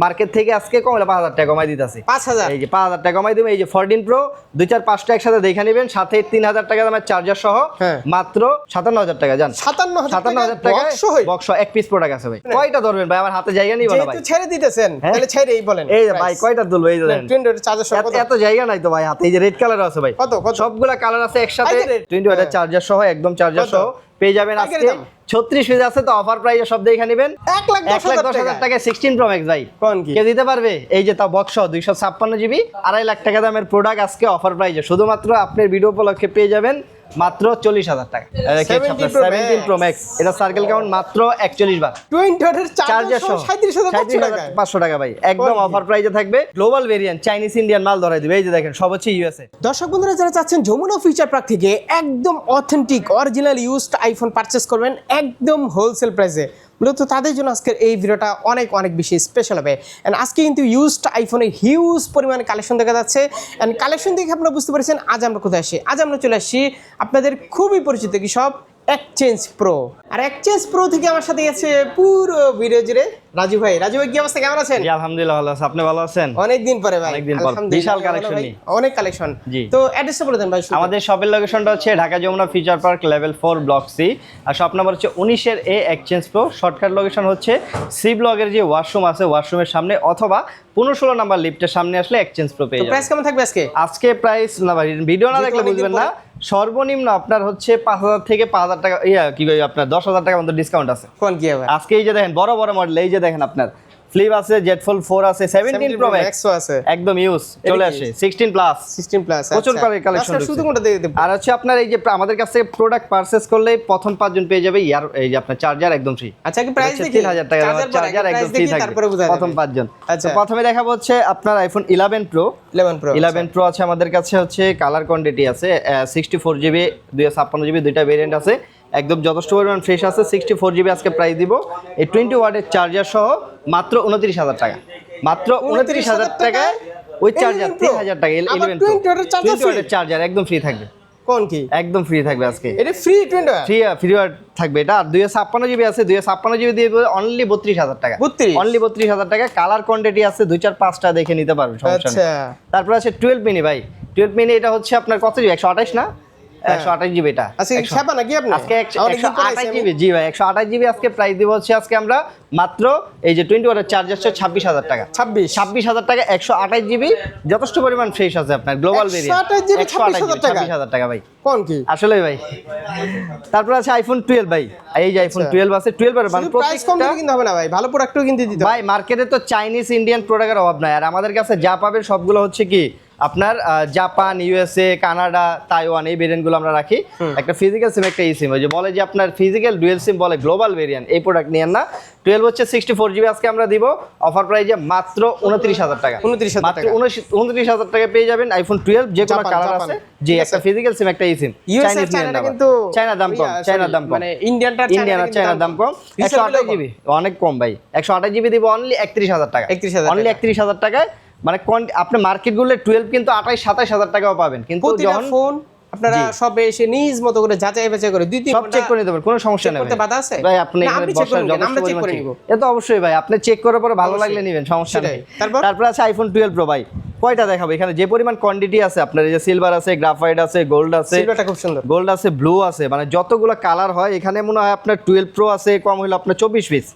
Market থেকে আজকে কম হলে 5000 টাকা কমাই দিতেছি। 5000, এই যে 5000 টাকা কমাই দিবেন। এই যে 14 প্রো 2-4-5টা একসাথে দেখে নেবেন, সাথে 3000 টাকা দামের চার্জার সহ মাত্র 57000 টাকা। জান 57000 টাকা বক্স এক পিস প্রোডাক্ট আছে ভাই। কয়টা ধরবেন ভাই? আমার হাতে জায়গা নিব না ভাই। যেহেতু ছেড়ে দিতেছেন তাহলে ছেড়েই বলেন। এই যে ভাই কয়টা তুলবো? এই যে দেন 20 চার্জার সহ এত জায়গা নাই তো ভাই হাতে। এই যে রেড কালার আছে ভাই, কত সবগুলা কালার আছে একসাথে। 20 ওয়াটের চার্জার সহ, একদম চার্জার সহ পেয়ে যাবেন আজকে 36 পিস আছে তো অফার প্রাইসে সব দেখে নেবেন 1,10,000 টাকা 16 প্রো ম্যাক্স ভাই। কোন কি কে দিতে পারবে? এই যে তাও বক্স 256 জিবি 2.5 লাখ টাকা দামের প্রোডাক্ট আজকে অফার প্রাইসে শুধুমাত্র আপনার ভিডিও উপলক্ষে পেয়ে যাবেন মাত্র 40,000 টাকা। 17 প্রো ম্যাক্স, এটা সার্কেল কাউন্ট মাত্র 41 বার। 20 ওয়াটের চার্জার সহ 37,500 টাকা ভাই, একদম অফার প্রাইসে থাকবে। গ্লোবাল ভেরিয়েন্ট চাইনিজ ইন্ডিয়ান মাল ধরাই দিবে। এই যে দেখেন সব হচ্ছে ইউএসএ। দর্শক বন্ধুরা যারা চাচ্ছেন যমুনা ফিউচার পার্ক থেকে একদম authentic original used iPhone purchase করবেন একদম হোলসেল প্রাইসে, মূলত তাদের জন্য আজকের এই ভিডিওটা অনেক অনেক বেশি স্পেশাল হবে। অ্যান্ড আজকে কিন্তু ইউজড আইফোনের হিউজ পরিমাণে কালেকশন দেখা যাচ্ছে। অ্যান্ড কালেকশন দেখে আপনারা বুঝতে পারছেন আজ আমরা কোথায় আসি। আজ আমরা চলে আসছি আপনাদের খুবই পরিচিত কি সব এক্সচেঞ্জ প্রো। আর এক্সচেঞ্জ প্রো থেকে আমার সাথে আছে পুরো ভিডিও জুড়ে রাজু ভাই। রাজু ভাই কি অবস্থা, কেমন আছেন? জি আলহামদুলিল্লাহ ভালো আছি, আপনি ভালো আছেন? অনেকদিন পরে ভাই, অনেকদিন পর বিশাল কালেকশন নি, অনেক কালেকশন। তো অ্যাড্রেসটা বলে দেন ভাই। আমাদের শপের লোকেশনটা হচ্ছে Dhaka Jamuna future park level 4 block C, আর শপ নাম্বার হচ্ছে 19 A exchange pro. Shortcut location হচ্ছে সি ব্লকের যে ওয়াশরুম আছে ওয়াশরুমের সামনে, অথবা 15-16 নাম্বার লিফটের সামনে আসলে এক্সচেঞ্জ প্রো পেয়ে যাবেন। প্রাইস কেমন থাকবে আজকে? আজকে প্রাইস না ভাই, ভিডিও না দেখলে বুঝবেন না। সর্বনিম্ন আপনার হচ্ছে 5000 থেকে 5000 টাকা, কি কই আপনার 10,000 টাকা মতো ডিসকাউন্ট আছে। কোন কি হবে আজকে? এই যে দেখেন বড় বড় মডেল, এই যে দেখেন আপনার ফ্লিপ আছে, জেড ফোল্ড 4 আছে, 17 প্রো ম্যাক্স আছে, একদম ইউজ চলে আসে, 16 প্লাস প্রচুর কালেকশন। শুধু কোনটা দিয়ে দেব। আর হচ্ছে আপনার এই যে আমাদের কাছে প্রোডাক্ট পারচেজ করলে প্রথম 5 জন পেয়ে যাবে ইয়ার এই যে আপনার চার্জার একদম ফ্রি। আচ্ছা কি প্রাইস দেখি? 3000 টাকা চার্জার একদম ফ্রি থাকবে প্রথম 5 জন। তো প্রথমে দেখাবো হচ্ছে আপনার আইফোন 11 প্রো। 11 প্রো আছে আমাদের কাছে, হচ্ছে কালার কোয়ান্টিটি আছে 64 জিবি 256 জিবি দুইটা ভেরিয়েন্ট আছে, একদম যথেষ্ট পরিমাণ ফ্রেশ আছে। 64 জিবি আজকে প্রাইস দিব এই 20 ওয়াটের চার্জার সহ মাত্র 29,000 টাকা। মাত্র 29,000 টাকায় ওই চার্জার 3000 টাকা 11 প্রো 20 ওয়াটের চার্জার একদম ফ্রি থাকবে। কোন কি একদম ফ্রি থাকবে আজকে? এটা ফ্রি 20 ফ্রি ওয়াট থাকবে এটা। আর 256 জিবি আছে, 256 জিবি দিয়ে অনলি 32,000 টাকা। অনলি 32,000 টাকা। কালার কোয়ান্টিটি আছে 2-4-5টা দেখে নিতে পারবেন, সমস্যা নেই। তারপর আছে 12 মিনি ভাই। 12 মিনি এটা হচ্ছে আপনার কত জিবি? 128 না 128 জিবি। এটা আজকে ছাপা নাকি আপনি? আজকে 128 জিবি। জি ভাই 128 জিবি আজকে প্রাইস দিব হচ্ছে আজকে আমরা মাত্র এই যে 20 ওয়াটের চার্জার 26,000 টাকা। 26,000 টাকা 128 জিবি, যথেষ্ট পরিমাণ ফ্রেশ আছে আপনার গ্লোবাল ভেরিয়েন্ট। 26,000 টাকা ভাই। কোন কি আসলে ভাই। তারপর আছে আইফোন 12 ভাই। এই যে আইফোন 12 আছে, 12 এর মানে প্রাইস কম দিলে কিন্তু হবে না ভাই, ভালো প্রোডাক্টও কিনতে দিতে ভাই। মার্কেটে তো চাইনিজ ইন্ডিয়ান প্রোডাক্টের অভাব নাই, আর আমাদের কাছে যা পাবেন সবগুলো হচ্ছে কি আপনার জাপান, ইউএসএ, কানাডা, তাইওয়ান এই ভেরিয়েন্টগুলো আমরা রাখি। একটা ফিজিক্যাল সিম একটা ই সিম, ওই যে বলে যে আপনার ফিজিক্যাল ডুয়েল সিম বলে গ্লোবাল ভেরিয়েন্ট, এই প্রোডাক্ট নিয়েন না। 12 হচ্ছে 64 জিবি আজকে আমরা দিব অফার প্রাইসে মাত্র 29,000 টাকা। 29,000 টাকা পেয়ে যাবেন আইফোন 12 যে কোনো কালার আছে। জি একটা ফিজিক্যাল সিম একটা ই সিম। চাইনিজ নিয়েন না, কিন্তু চায়নার দাম কম, চায়নার দাম কম, মানে ইন্ডিয়ানটা চায়নার দাম কম। 128 জিবি অনেক কম ভাই। 128 জিবি দিব অনলি 31,000 টাকা। অনলি 31,000 টাকায়। মানে আপনি মার্কেটগুলো 12 কিন্তু 28-27,000 টাকাও পাবেন, কিন্তু যখন ফোন আপনারা সবে এসে নিজ মতো করে যাচাই বাছাই করে সব চেক করে নিতে পারবেন, কোনো সমস্যা নেই। করতে বাধা আছে ভাই? আপনি এখানে বসার যথেষ্ট পরিমাণ চেক। এটা তো অবশ্যই ভাই, আপনি চেক করার পরে ভালো লাগলে নেবেন, সমস্যা নেই। তারপর আছে আইফোন 12 প্রো ভাই। কয়টা দেখাবো? এখানে যে পরিমাণ কোয়ান্টিটি আছে আপনার, এই যে সিলভার আছে, গ্রাফাইট আছে, গোল্ড আছে, সিলভারটা খুব সুন্দর, গোল্ড আছে, ব্লু আছে, মানে যতগুলো কালার হয় এখানে মনে হয় আপনার 12 প্রো আছে কম হলো আপনার 24 পিস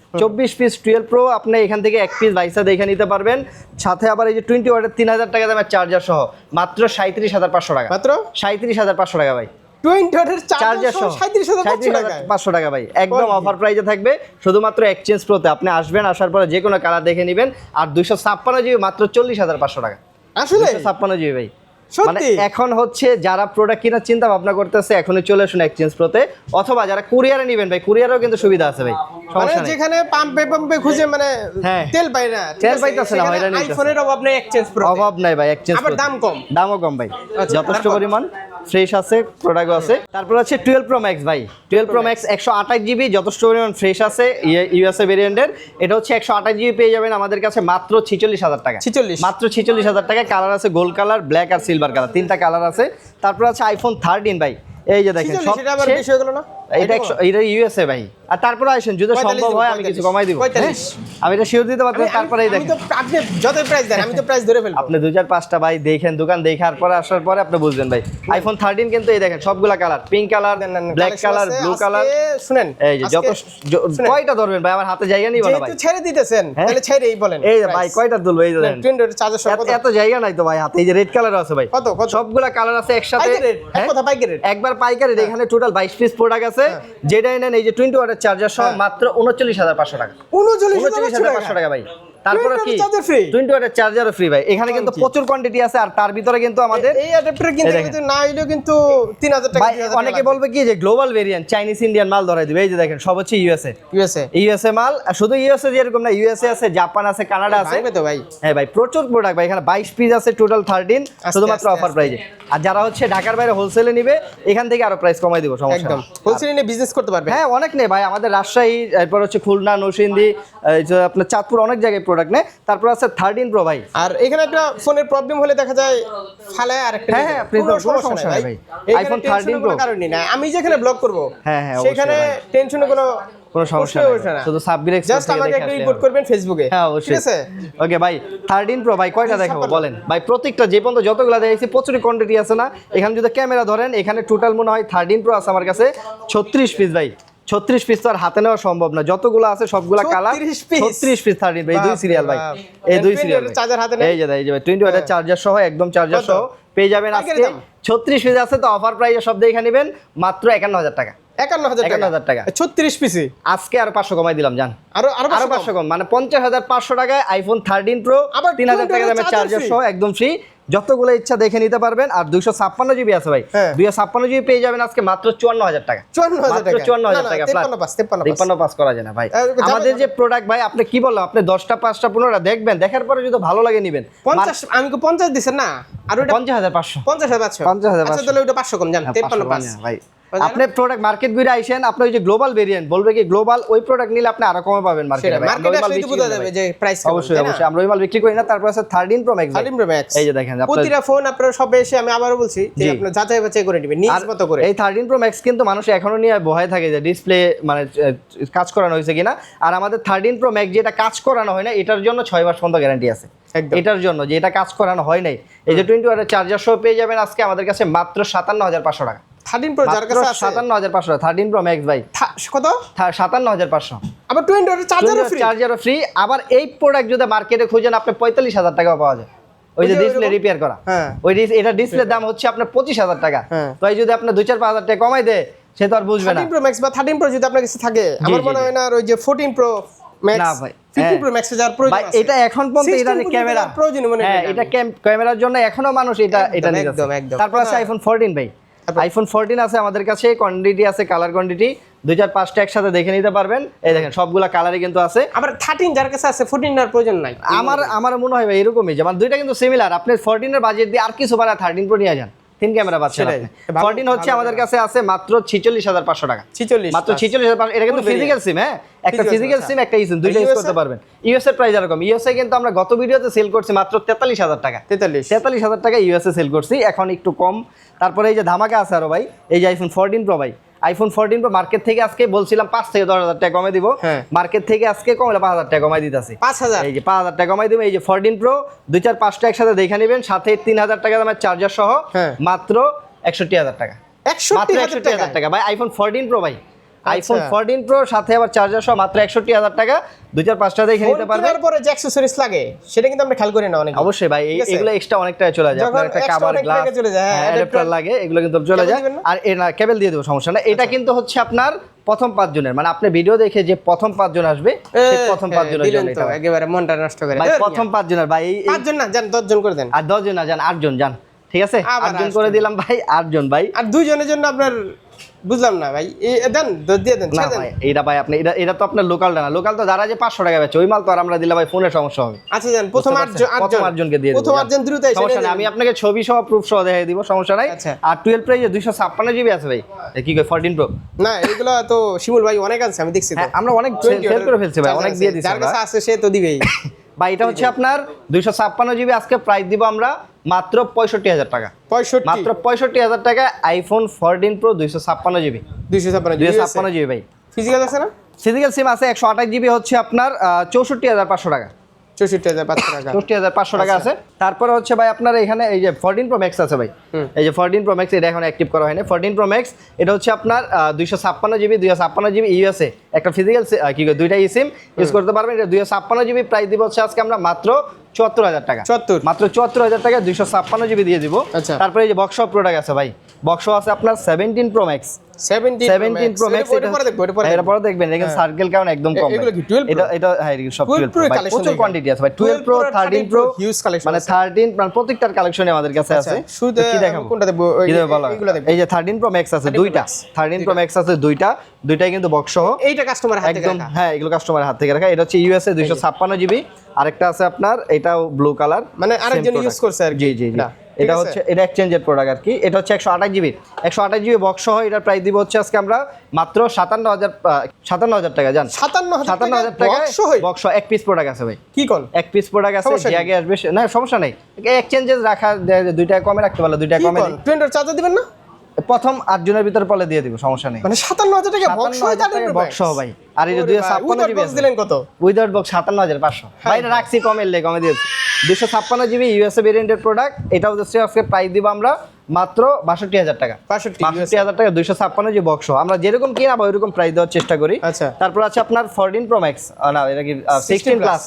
12 প্রো আপনি এখান থেকে এক পিস বাইসা দেখে নিতে পারবেন। সাথে আবার এই যে 20 ওয়াটের 3000 টাকা দামের চার্জার সহ মাত্র 37,500 টাকা। মাত্র 37,500 টাকা ভাই। 20 ওয়াটের চার্জার সহ 37,500 টাকা ভাই, একদম অফার প্রাইসে থাকবে শুধুমাত্র এক্সচেঞ্জ প্রোতে। আপনি আসবেন, আসার পরে যে কোনো কালার দেখে নেবেন। আর 256 জিবি মাত্র 40,500 টাকা। আসলে 256 জিবি ভাই। মানে এখন হচ্ছে যারা প্রোডাক্ট কেনার চিন্তা ভাবনা করতেছে এখনই চলে আসুন এক্সচেঞ্জ প্রোতে, অথবা যারা কুরিয়ারে নেবেন ভাই, কুরিয়ারেও কিন্তু সুবিধা আছে ভাই, সমস্যা নেই। যেখানে পাম্পে খুঁজে মানে তেল পাই না, তেল পাইতেছে না, হয়রানি হইতাছে। আইফোনের অভাব নেই এক্সচেঞ্জ প্রো, অভাব নাই ভাই এক্সচেঞ্জ প্রো। আবার দাম কম, দামও কম ভাই, যথেষ্ট পরিমাণ ফ্রেশ আছে, প্রোডাক্টও আছে। তারপর আছে 12 প্রো ম্যাক্স ভাই। 12 প্রো ম্যাক্স 128 জিবি, যথেষ্ট পরিমাণ ফ্রেশ আছে, ইউএসএ ভেরিয়েন্টের। এটা হচ্ছে 128 জিবি পেয়ে যাবেন আমাদের কাছে মাত্র 46,000 টাকা। মাত্র 46,000 টাকায়। কালার আছে গোল্ড কালার, ব্ল্যাক আর সিলভার কালার, তিনটা কালার আছে। তারপর আছে আইফোন 13 ভাই। এই যে দেখেন এটা 100 এটা ইউএসএ ভাই। আর তারপরে আসেন যদি 45 সম্ভব হয় আমি কিছু কমাই দিব। 45 আমি এটা শিওর দিতে পারবো, তারপরেই আমি দেখেন তো আপনি যত প্রাইস দেন আমি তো প্রাইস ধরে ফেলবো। আপনি 2-4-5টা ভাই দেখেন, দোকান দেখার পরে আসার পরে আপনি বুঝবেন ভাই। আইফোন 13 কিন্তু এই দেখেন সবগুলা colour, pink colour, black colour, blue colour. শুনেন এই যে যত কয়টা ধরবেন ভাই, আমার হাতে জায়গা নিব না ভাই। যেহেতু ছেড়ে দিতেছেন তাহলে ছেড়েই বলেন। এই যে ভাই কয়টা তুলবো, এই যে দেখেন ট্রেন্ডের চার্জার সব এত জায়গা নাই তো ভাই হাতে। এই যে রেড কালার আছে ভাই, কত কত সবগুলা কালার আছে একসাথে। এক কথা পাইকারি রেট একবার পাইকারি রেট। এখানে টোটাল 22 পিস প্রোডাক্ট আছে, যেটাই নেন এই যে 20 ওয়াটের চার্জার সহ মাত্র 39,500 টাকা। 39,500 টাকা ভাই। তারপরে কি 20 ওয়াটের চার্জারও ফ্রি ভাই। এখানে কিন্তু প্রচুর কোয়ান্টিটি আছে, আর তার ভিতরে কিন্তু আমাদের এই অ্যাডাপ্টার কিন্তু না হইলেও কিন্তু 3000 টাকা। ভাই অনেকে বলবে কি যে গ্লোবাল ভেরিয়েন্ট চাইনিজ ইন্ডিয়ান মাল ধরাই দিবে। এই যে দেখেন সব হচ্ছে ইউএসএ মাল। আর শুধু ইউএসএ যেরকম না, ইউএসএ আছে, জাপান আছে, কানাডা আছে। তো ভাই হ্যাঁ ভাই প্রচুর প্রোডাক্ট ভাই। এখানে 22 পিস আছে টোটাল 13, শুধুমাত্র অফার প্রাইজে। আর যারা হচ্ছে ঢাকার বাইরে হোলসেলে নিবে এখান থেকে আরো প্রাইস কমাই দিব, সমস্যা একদম নেই। হোলসেলে নিয়ে বিজনেস করতে পারবে। হ্যাঁ অনেক নেই ভাই, আমাদের রাজশাহী, এরপর হচ্ছে খুলনা, নরসিংদী, এই যে আপনার চাঁদপুর, অনেক জায়গায় প্রোডাক্ট নেই। তারপর আছে 13 প্রো ভাই। আর এখানে একটা ফোনের প্রবলেম হলে দেখা যায় ফালায় আরেকটা। হ্যাঁ আপনি কোনো সমস্যা নাই ভাই। আইফোন 13 প্রো কারণই না, আমি যেখানে ব্লগ করব হ্যাঁ সেখানে টেনশনে কোনো সমস্যা নেই, শুধু সাব্বির জাস্ট আমাকে একটু রিপোর্ট করবেন ফেসবুকে। হ্যাঁ অবশ্যই, ঠিক আছে। ওকে ভাই 13 প্রো ভাই কয়টা দেখাবো বলেন ভাই? প্রত্যেকটা যে পর্যন্ত যতগুলা দেখাইছি প্রচুর কোয়ান্টিটি আছে না। এখানে যদি ক্যামেরা ধরেন এখানে টোটাল মনে হয় 13 প্রো আছে আমার কাছে 36 পিস ভাই। 36 পিস তো আর হাতে নেওয়া সম্ভব না, যতগুলো আছে সবগুলা কালার। 36 পিস 13 ভাই, 2 সিরিয়াল ভাই, এই 2 সিরিয়াল চার্জার হাতে এই যে এই যে 20 ওয়াটের চার্জার সহ, একদম চার্জার সহ পেয়ে যাবেন আজকে। 36 পিস আছে তো অফার প্রাইসে সব দেখে নেবেন মাত্র 51,000 টাকা। 51,000 টাকা 36 পিসি। আজকে আর 500 কমাই দিলাম জান, আরো 500 কম, মানে 50,500 টাকায় আইফোন 13 প্রো, আবার 3000 টাকা দামের চার্জার সহ একদম ফ্রি। যতগুলো ইচ্ছা দেখে নিতে পারবেন। আর 256 জিবি আছে ভাই, 256 জিবি পেয়ে যাবেন আজকে মাত্র 54,000 টাকা। 54,000 টাকা 53 পাস করা যায় না ভাই। আমাদের যে প্রোডাক্ট ভাই, আপনি কি বললাম, আপনি 10টা 5টা 15টা দেখবেন, দেখার পরে যদি ভালো লাগে নেবেন। 50 আমি কি 50 দিছেন না? আর ওটা 50,500 50,500 আচ্ছা তাহলে ওটা 500 কম জান 53 পাস ভাই। আপনি প্রোডাক্ট মার্কেট ঘুরে আইছেন, আপনি ওই যে গ্লোবাল ভেরিয়েন্ট বলবে কি গ্লোবাল, ওই প্রোডাক্ট নিলে আপনি আরো কমে পাবেন মার্কেটে। মার্কেটে আসলে তো বোঝা যাবে যে প্রাইস কেমন। অবশ্যই অবশ্যই আমরা ওই মাল বিক্রি করি না। তারপর আছে 13 প্রো ম্যাক্স। 13 প্রো ম্যাক্স এই যে দেখেন প্রতিটা ফোন আপনারা সব এসে, আমি আবারো বলছি যে আপনারা যাচাই বাছাই করে নেবেন নিজ মতো করে। এই 13 প্রো ম্যাক্স কিন্তু মানুষ এখনো নিয়ে ভয় থাকে যে ডিসপ্লে মানে কাজ করানো হয়েছে কিনা। আর আমাদের 13 প্রো ম্যাক্স যেটা কাজ করানো হয় না, এটার জন্য 6 মাস পর্যন্ত গ্যারান্টি আছে। এটার জন্য যে এটা কাজ করানো হয় নাই, এই যে 20 ওয়াটের চার্জার সহ পেয়ে যাবেন আজকে আমাদের কাছে মাত্র 57,500 টাকা। 13 প্রো যার কাছে আছে 57,500 13 প্রো ম্যাক্স ভাই। কত? 57,500। আবার 20 ওয়াটের চার্জারও ফ্রি। আবার এই প্রোডাক্ট যদি মার্কেটে খুঁজেন আপনি 45,000 টাকাও পাওয়া যায়। ওই যে ডিসপ্লে রিপেয়ার করা, ওই এটা ডিসপ্লের দাম হচ্ছে আপনার 25,000 টাকা। তো এই যদি আপনি 2-4-5,000 টাকা কমাই দেয় সে তো আর বুঝবে না। 13 প্রো ম্যাক্স বা 13 প্রো যদি আপনার কাছে থাকে, আমার মনে হয় না আর ওই যে 14 প্রো ম্যাক্স না ভাই 15 প্রো ম্যাক্স যার প্রয়োজন আছে এটা এখন পর্যন্ত এটা ক্যামেরা প্রয়োজন মনে হয়। এটা ক্যামেরার জন্য এখনো মানুষ এটা নিচ্ছে। তারপর আছে আইফোন 14 ভাই। আইফোন 14 আছে আমাদের কাছে, কোয়ান্টিটি আছে, কালার কোয়ান্টিটি 2-4-5টা একসাথে দেখে নিতে পারবেন। এই দেখেন সবগুলা কালারই কিন্তু আছে। আবার 13 যার কাছে আছে 14 এর প্রয়োজন নাই। আমার মনে হয় ভাই এরকমই, যেমন দুইটা কিন্তু সিমিলার। আপনি 14 এর বাজেট দিয়ে আর কিছু বাড়া 13 প্রো নিয়ে যান, 3 ক্যামেরা পাচ্ছেন আপনি। 14 হচ্ছে আমাদের কাছে আছে মাত্র 46,500 টাকা। 46 মাত্র 46,500। এটা কিন্তু ফিজিক্যাল সিম, হ্যাঁ একটা ফিজিক্যাল সিম একটা ইসিম দুইটা ইউজ করতে পারবেন। ইউএস এর প্রাইস এরকম। ইউএসএ কিন্তু আমরা গত ভিডিওতে সেল করছি মাত্র 43,000 টাকা। 43,000 টাকা ইউএসএ সেল করছি, এখন একটু কম। তারপরে এই যে ধামাকা আছে আরো ভাই, এই যে আইফোন 14 প্রো ভাই। আইফোন 14 প্রো মার্কেট থেকে আজকে বলছিলাম 5 থেকে 10,000 টাকা কমে দিব, মার্কেট থেকে আজকে কমলে 5,000 টাকা কমাই দিতেছি। 5,000 এই যে 5,000 টাকা কমাই দিব। এই যে 14 প্রো 2-4-5টা একসাথে দেখে নেবেন, সাথে 3,000 টাকা দামের চার্জার সহ মাত্র 61,000 টাকা। 61,000 টাকা ভাই আইফোন 14 প্রো ভাই। আইফোন 14 প্রো সাথে আবার চার্জার সহ মাত্র 61,000 টাকা। 2-4-5টা দেখে নিতে পারবেন। তারপরে যে অ্যাকসেসরিজ লাগে সেটা কিন্তু আমরা খেয়াল করি না অনেক। অবশ্যই ভাই এগুলো এক্সট্রা অনেক টাকা চলে যায়। আপনার একটা কভার গ্লাস অ্যাডাপ্টার লাগে, এগুলো কিন্তু চলে যায়। আর এর কেবল দিয়ে দেব, সমস্যা না। এটা কিন্তু হচ্ছে আপনার প্রথম 5 জনের, মানে আপনি ভিডিও দেখে যে প্রথম 5 জন আসবে সেই প্রথম 5 জনের জন্য এটা একেবারে মনটা নষ্ট করে ভাই। প্রথম 5 জনের ভাই, 5 জন না জান 10 জন করে দেন। আর 10 জন না জান 8 জন জান, ঠিক আছে 8 জন করে দিলাম ভাই। 8 জন ভাই, আর 2 জনের জন্য আপনার বুঝলাম না ভাই, দেন দিয়ে দেন। না ভাই এইটা ভাই আপনি এটা তো আপনার লোকালটা না। লোকাল তো যারা যে 500 টাকা বেচে ওই মাল তো আর আমরা দিলে ভাই ফোনের সমস্যা হবে। আচ্ছা জান প্রথম 8 জনকে দিয়ে দিন। প্রথম 8 জন দ্রুত এসে সমস্যা নাই, আমি আপনাকে ছবি সহ প্রুফ সহ দেখাই দিব, সমস্যা নাই। আর 12 প্রাইজে 256 জিবি আছে ভাই। কি কই 14 প্রো না এগুলো তো শিমুল ভাই অনেক আছে আমি দেখছি তো। আমরা অনেক সেল করে ফেলছি ভাই, অনেক দিয়ে দিছি। যার কাছে আছে সে তো দিবেই বা এটা হচ্ছে আপনার 256 জিবি, আজকে প্রাইস দিব আমরা মাত্র 65,000 টাকা। 65 মাত্র 65,000 টাকায় আইফোন 14 প্রো 256 জিবি। 256 জিবি ভাই। ফিজিক্যাল আছে না? ফিজিক্যাল সিম আছে 128 জিবি, হচ্ছে আপনার 64,500 টাকা। 64,500 টাকা। 64,500 টাকা আছে। তারপরে হচ্ছে ভাই আপনার এখানে এই যে 14 প্রো ম্যাক্স আছে ভাই। এই যে 14 প্রো ম্যাক্স, এটা এখন অ্যাক্টিভ করা হয়নি। 14 প্রো ম্যাক্স এটা হচ্ছে আপনার 256 জিবি, 256 জিবি ইউএসএ, একটা ফিজিক্যাল কি দুইটা সিম ইউজ করতে পারবেন। এটা 256 জিবি, প্রাইস দিব হচ্ছে আজকে আমরা মাত্র 74,000 টাকা। 74 মাত্র 74,000 টাকা 256 জিবি দিয়ে দিব। আচ্ছা। তারপরে এই যে বক্স প্রোডাক্ট আছে ভাই, বক্স আছে আপনার 17 প্রো ম্যাক্স। 17 প্রো ম্যাক্স এটা পরে দেখবেন, এখানে সার্কেল কাউন্ট একদম কম। এগুলো কি 12 এটা এটা হ্যাঁ এগুলো সব 12 প্রো, প্রচুর কোয়ান্টিটি আছে ভাই। 12 প্রো 13 প্রো হিউজ কালেকশন, মানে 13 মানে প্রত্যেকটার কালেকশনে আমাদের কাছে আছে। শুরুতে কি দেখাবো, কোনটা দেব? এগুলো দেখব। এই যে 13 প্রো ম্যাক্স আছে দুইটা, 13 প্রো ম্যাক্স আছে দুইটাই কিন্তু বক্স সহ। এইটা কাস্টমারের হাতে একদম রাখা। হ্যাঁ, এগুলো কাস্টমারের হাত থেকে রাখা। এটা হচ্ছে ইউএসএ 256 জিবি, আরেকটা আছে আপনার এটাও ব্লু কালার, মানে আরেকজন ইউজ করছে আর কি। জি জি জি। এটা হচ্ছে এটা এক্সচেঞ্জের প্রোডাক্ট আর কি। এটা হচ্ছে 128 জিবি, 128 জিবি বক্স সহ। এটার প্রাইস দিব হচ্ছে আজকে আমরা মাত্র 57,000 টাকা। জান 57,000 টাকা বক্স সহ। এক পিস প্রোডাক্ট আছে ভাই। কি কোন এক পিস প্রোডাক্ট আছে, যে আগে আসবে না সমস্যা নাই, এক্সচেঞ্জেস রাখা 2 টাকা কমে রাখতে পারলে 2 টাকা কমে দিই। ট্রেন্ডার চার্জ দিবেন না? প্রথম 8 জনের ভিতরে পলে দিয়ে দিব, সমস্যা নেই। মানে 57,000 টাকা বক্স সহ বক্স সহ ভাই। আর এই যে 256 জিবি বক্স দিলেন কত? উইদাউট বক্স 57,500 ভাই। এটা রাখছি কমে দিয়েছি। 256 জিবি ইউএসএ ভেরিয়েন্টের প্রোডাক্ট। এটাও হচ্ছে আজকে প্রাইস দিব আমরা মাত্র 62,000 টাকা। 62,000 টাকা 256 জিবি বক্স। আমরা যেরকম কিনা ওইরকম প্রাইস দেওয়ার চেষ্টা করি। আচ্ছা। তারপর আছে আপনার 14 প্রো ম্যাক্স, না এটা কি 16 প্লাস।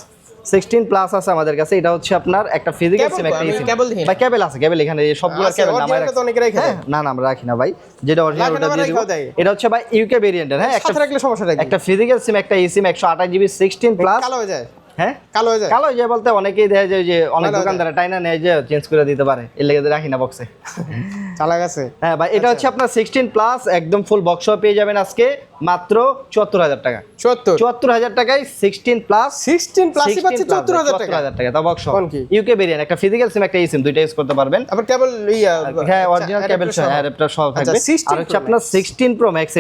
16 প্লাস আছে আমাদের কাছে। এটা হচ্ছে আপনার একটা ফিজিক্যাল সিম, একটা সিম ভাই। কেবল আছে, কেবল এখানে সবগুলো কেবল নামায় রাখি। না না আমরা রাখি না ভাই, যেটা অরিজিনাল ওটা দিয়ে দিব। এটা হচ্ছে ভাই ইউকে ভেরিয়েন্টের, হ্যাঁ একটা রাখলে সমস্যা নাই। একটা ফিজিক্যাল সিম, একটা সিম 128 জিবি 16 প্লাস। কালো হয়ে যায়। হ্যাঁ কালো হয়ে যায়। কালো হয়ে যায় বলতে অনেকেই দেখা যায় যে অনেক দোকানদার টাইনা নেয় যে চেঞ্জ করে দিতে পারে, এর লেগে রাখি না বক্সে। চালা গেছে। হ্যাঁ ভাই, এটা হচ্ছে আপনার 16 প্লাস একদম ফুল বক্স পেয়ে যাবেন আজকে মাত্র 74,000 টাকা। 74,000 টাকায় 16 প্লাস। 16 প্লাসই পাচ্ছে 74,000 টাকা। 74,000 টাকা তা বক্স। কোন কি? ইউকে ভেরিয়েন্ট, একটা ফিজিক্যাল সিম, একটা সিম, দুইটা ইউজ করতে পারবেন। আবার কেবল হ্যাঁ অরিজিনাল কেবল সহ অ্যাডাপ্টার সহ থাকবে। আর হচ্ছে আপনার 16 প্রো ম্যাক্স,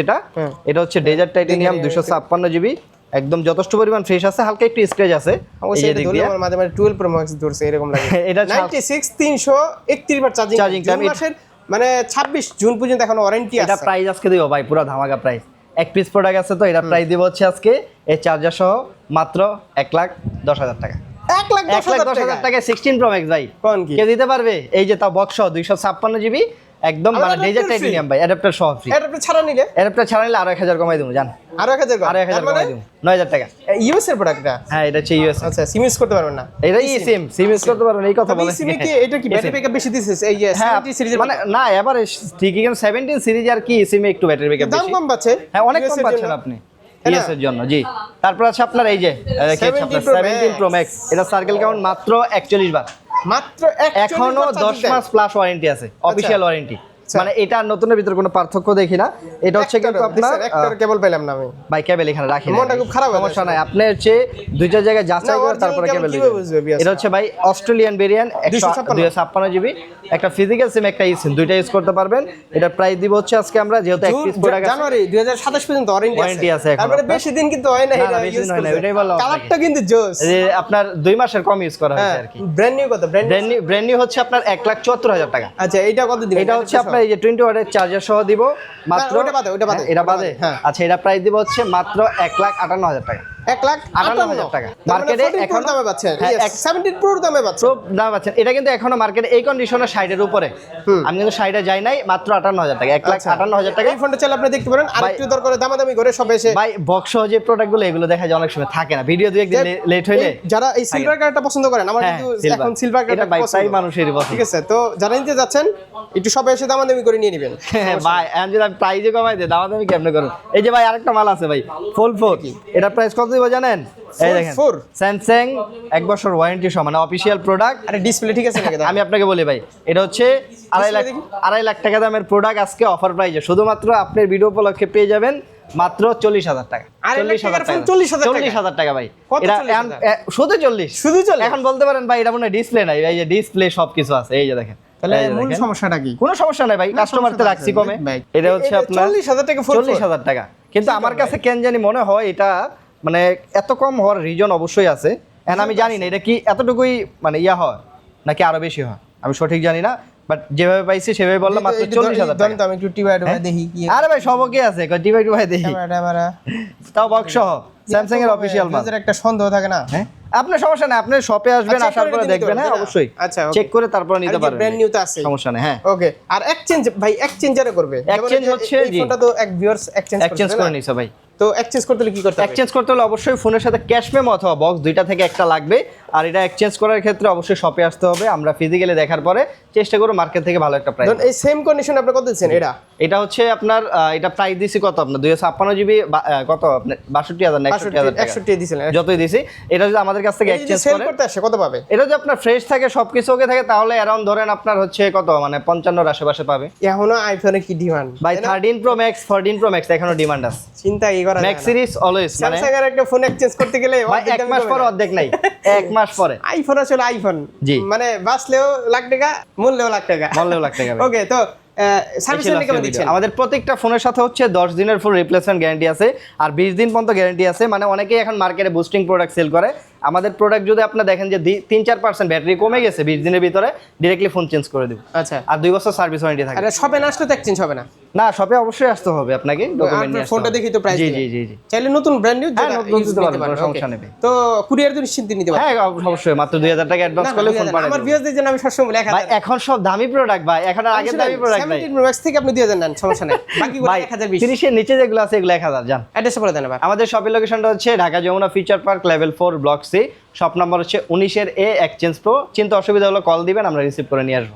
এটা হচ্ছে ডেজার্ট টাইটেনিয়াম 256 জিবি, একদম যথেষ্ট পরিমাণ ফ্রেশ আছে, হালকা একটু স্ক্র্যাচ আছে। অবশ্যই এটা ধরে আমার মাঝে মাঝে 12 প্রো ম্যাক্স ধরছে এরকম লাগে। এটা 96 331 বার চার্জিং টাইম। মাসের মানে 26 জুন পর্যন্ত এখন ওয়ারেন্টি আছে। এটা প্রাইস আজকে দিব ভাই পুরো ধামাকা প্রাইস। এক পিস প্রোডাক্ট আছে তো, এটা প্রাইস দিব হচ্ছে আজকে এই চার্জার সহ মাত্র 1,10,000 টাকা। 1,10,000 টাকা 16 প্রো ম্যাক্স ভাই। কোন কি কে দিতে পারবে? এই যে তাও বক্স সহ 256 জিবি একদম, মানে ডেজার্ট টাইটেনিয়াম ভাই, অ্যাডাপ্টার সহ ফ্রি। অ্যাডাপ্টার ছাড়া নিলে আরো 1,000 কমাই দেবো জান। আরো 1,000 কমাই দেবো 9,000 টাকা। ইউএস এর প্রোডাক্টটা। হ্যাঁ এটা হচ্ছে ইউএস। আচ্ছা সিম ইউজ করতে পারবেন না? এটা সিম ইউজ করতে পারবেন, এই কথা বলে। সিম কি এটা কি ব্যাটারি ব্যাকআপ বেশি দিছে? এই যে 70 সিরিজের মানে না এভারেজ ঠিকই, কিন্তু 17 সিরিজ আর কি সিমে একটু ব্যাটারি ব্যাকআপ বেশি। দাম কম পাচ্ছে। হ্যাঁ অনেক কম পাচ্ছেন আপনি ইউএস এর জন্য। জি। তারপর আছে আপনার এই যে 17 প্রো ম্যাক্স, এটা সার্কেল কাউন্ট মাত্র 41 বার। মাত্র এখনো 10 মাস প্লাস ওয়ারেন্টি আছে, অফিশিয়াল ওয়ারেন্টি। মানে এটা নতুনের ভিতরে কোনো পার্থক্য দেখি না। এটা হচ্ছে কিন্তু আপনার একটা কেবল পেলাম না আমি ভাই, কেবল এখানে রাখি না, মনটা খুব খারাপ হয়। সমস্যা নাই, আপনি হচ্ছে দুইটা জায়গায় যাচাই করে তারপরে কেবল দিবেন। এটা হচ্ছে ভাই অস্ট্রেলিয়ান ভেরিয়েন্ট 256 জিবি, একটা ফিজিক্যাল সিম, একটা সিম, দুইটা ইউজ করতে পারবেন। এটা প্রাইস দিব হচ্ছে আজকে আমরা, যেহেতু এক পিস প্রোডাক্ট জানুয়ারি 2027 পর্যন্ত ওয়ারেন্টি আছে। তারপরে বেশি দিন কিন্তু হয় না, এটা বেশি দিন হয় না, এটাই ভালো। কালারটা কিন্তু জোস, যে আপনার 2 মাসের কম ইউজ করা হয়েছে আর কি। ব্র্যান্ড নিউ কত? ব্র্যান্ড নিউ হচ্ছে আপনার 1,74,000 টাকা। আচ্ছা এইটা কত দিবেন? এটা হচ্ছে আপনার এই যে 20 ওয়াটের চার্জার সহ দিব মাত্র। ওটা বাদে এটা বাদে। আচ্ছা এটা প্রাইস দিব হচ্ছে মাত্র 1,58,000 টাকা। 1,58,000 টাকা মার্কেটে এখন দামে পাচ্ছেন। 17 প্রো দামে পাচ্ছেন। দামে পাচ্ছেন। এটা কিন্তু এখনো মার্কেটে এই কন্ডিশনে 60 এর উপরে। আমি কিন্তু 60 এ যাই নাই, মাত্র 58,000 টাকা। 1,58,000 টাকা। এই ফোনটা চাইলে আপনি দেখতে পারেন। আরেকটু দরকার দামাদামি করে সব এসে ভাই বক্স সহ যে প্রোডাক্টগুলো এগুলো দেখা যায় অনেক সময় থাকে না, ভিডিও দুই একদিন লেট হইলে। যারা এই সিলভার কালারটা পছন্দ করেন, আমার কিন্তু এখন সিলভার কালারটা পছন্দ, মানুষেরই পছন্দ। ঠিক আছে, তো যারা নিতে যাচ্ছেন একটু সব এসে দামাদামি করে নিয়ে নেবেন। ভাই আমি যদি প্রাইসে কমাই দেই, দামাদামি কেমনে করব? এই যে ভাই আরেকটা মাল আছে ভাই, Fold 4, এটা প্রাইস কত দিব জানেন? এই দেখেন স্যামসাং 1 বছর ওয়ারেন্টি সহ, মানে অফিশিয়াল প্রোডাক্ট। আরে ডিসপ্লে ঠিক আছে নাকি? আমি আপনাকে বলি ভাই, এটা হচ্ছে 2.5 লাখ টাকা দামের প্রোডাক্ট। আজকে অফার প্রাইসে শুধুমাত্র আপনার ভিডিও উপলক্ষে পেয়ে যাবেন মাত্র 40,000 টাকা। 40,000 টাকা ভাই। এটা শুধু 40। এখন বলতে পারেন ভাই এটা মনে হয় ডিসপ্লে নাই, এই যে ডিসপ্লে সবকিছু আছে, এই যে দেখেন। তাহলে মূল সমস্যাটা কি? কোনো সমস্যা নাই ভাই, কাস্টমারতে রাখছি কমে। এটা হচ্ছে আপনার 40,000 টাকা। 40,000 টাকা। কিন্তু আমার কাছে কেন জানি মনে হয় এটা মানে এত কম হওয়ার রিজন অবশ্যই আছে। এন্ড আমি জানি না এটা কি এতটুকুই মানে ইয়া হয় নাকি আরো বেশি হয়, আমি সঠিক জানি না, বাট যেভাবে পাইছি সেভাবে বললাম মাত্র 40,000 টাকা। তো আমি একটু টিবাই দেখি কি আরে ভাই সব ওকে আছে, ডিভাইড ভাই দেখি ক্যামেরা তাও বক্স সহ স্যামসাং এর অফিশিয়াল মাল। একটা সন্দেহ থাকে না। হ্যাঁ আপনার সমস্যা নাই, আপনি শপে আসবেন, আচ্ছা, আসার check পরে করে নিতে দেখবেন। হ্যাঁ পারবেন, অবশ্যই আচ্ছা, okay। চেক করে তারপরে নিতে পারবেন, ব্র্যান্ড নিউ তো আছে, সমস্যা নেই। হ্যাঁ ওকে। আর এক্সচেঞ্জ ভাই এক্সচেঞ্জারে করবে, Exchange হচ্ছে, এই জি। ফোনটা তো এক ভিউয়ার্স এক্সচেঞ্জ করে নিছে ভাই। তো এক্সচেঞ্জ করতে হলে কি করতে হবে? এক্সচেঞ্জ করতে হলে অবশ্যই ফোনের সাথে ক্যাশ মেমো অথবা বক্স দুইটা থেকে একটা লাগবে। আর এটা এক্সচেঞ্জ করার ক্ষেত্রে অবশ্যই শপে আসতে হবে, আমরা ফিজিক্যালি দেখার পরে চেষ্টা করব মার্কেট থেকে ভালো একটা প্রাইস। ধরুন এই সেম কন্ডিশন আপনি কত দিচ্ছেন এটা? এটা হচ্ছে আপনার এটা প্রাইস দিছি কত আপনার 256 জিবি কত আপনার 62,000 না 61,000 টাকা 61 দিছিলেন। যতই দিছি। এটা যদি আমাদের কাছ থেকে এই যদি এক্সচেঞ্জ সেল করে, করতে আসে কত পাবে? এটা যদি আপনার ফ্রেশ থাকে সবকিছু ওকে থাকে তাহলে অ্যারাউন্ড ধরেন আপনার হচ্ছে কত মানে 55 এর আশেপাশে পাবে। এখনো আইফোনে কি ডিমান্ড ভাই 13 প্রো ম্যাক্স 14 প্রো ম্যাক্স এখনো ডিমান্ড আছে। চিন্তা কি করা যায়? ম্যাক্স সিরিজ অলওয়েজ মানে স্যামসাং এর একটা ফোন এক্সচেঞ্জ করতে গেলে ভাই এক মাস পরে অর্ধেক নাই, এক মাস পরে আইফোন আসলে আইফোন, জি। মানে বাঁচলেও লাখ টাকা, মূল্যেও লাখ টাকা, বললেও লাখ টাকা। ওকে। তো সার্ভিস রেন্ট কেমন দিচ্ছেন? আমাদের প্রত্যেকটা ফোনের সাথে হচ্ছে 10 দিনের ফুল রিপ্লেসমেন্ট গ্যারান্টি আছে আর 20 দিন পর্যন্ত গ্যারান্টি আছে। মানে অনেকেই এখন মার্কেটে বুস্টিং প্রোডাক্ট সেল করে, আমাদের প্রোডাক্ট যদি আপনি দেখেন যে 3-4% ব্যাটারি কমে গেছে 20 দিনের ভিতরে, ডিরেক্টলি ফোন চেঞ্জ করে দিব। আচ্ছা, আর 2 বছর সার্ভিস ওয়ারেন্টি থাকে। আরে শপে না আসলে তো এক্সচেঞ্জ হবে না? না শপে অবশ্যই আসতে হবে আপনাকে, ডকুমেন্ট নিয়ে আসতে ফোনটা হবে। দেখি তো প্রাইস জি জি জি জি। চাইলে নতুন ব্র্যান্ড নিউ হ্যাঁ, নতুন দিতে পারবেন, কোনো সমস্যা নেই। তো কুরিয়ার তো নিশ্চিন্তে নিতে পারবেন। হ্যাঁ অবশ্যই, মাত্র 2000 টাকা অ্যাডভান্স করলে ফোন পাঠাই আমার দেব। ভিউয়ারদের জন্য আমি সবসময় বলি 1000 ভাই এখন সব দামি প্রোডাক্ট ভাই, এখন আর আগের দামি প্রোডাক্ট ভাই। 17 Pro Max থেকে আপনি 2000 নেন, সমস্যা নাই, বাকিগুলো ভাই 1020। 30 এর নিচে যেগুলো আছে এগুলো 1000 জান। অ্যাড্রেস বলে দেন আবার। আমাদের শপের লোকেশনটা হচ্ছে Dhaka Jamuna future park level 4 block C, shop number হচ্ছে 19 এর এ এক্সচেঞ্জ প্রো। চিন্তা অসুবিধা হলে কল দিবেন, আমরা রিসিভ করে নিয়ে আসবো।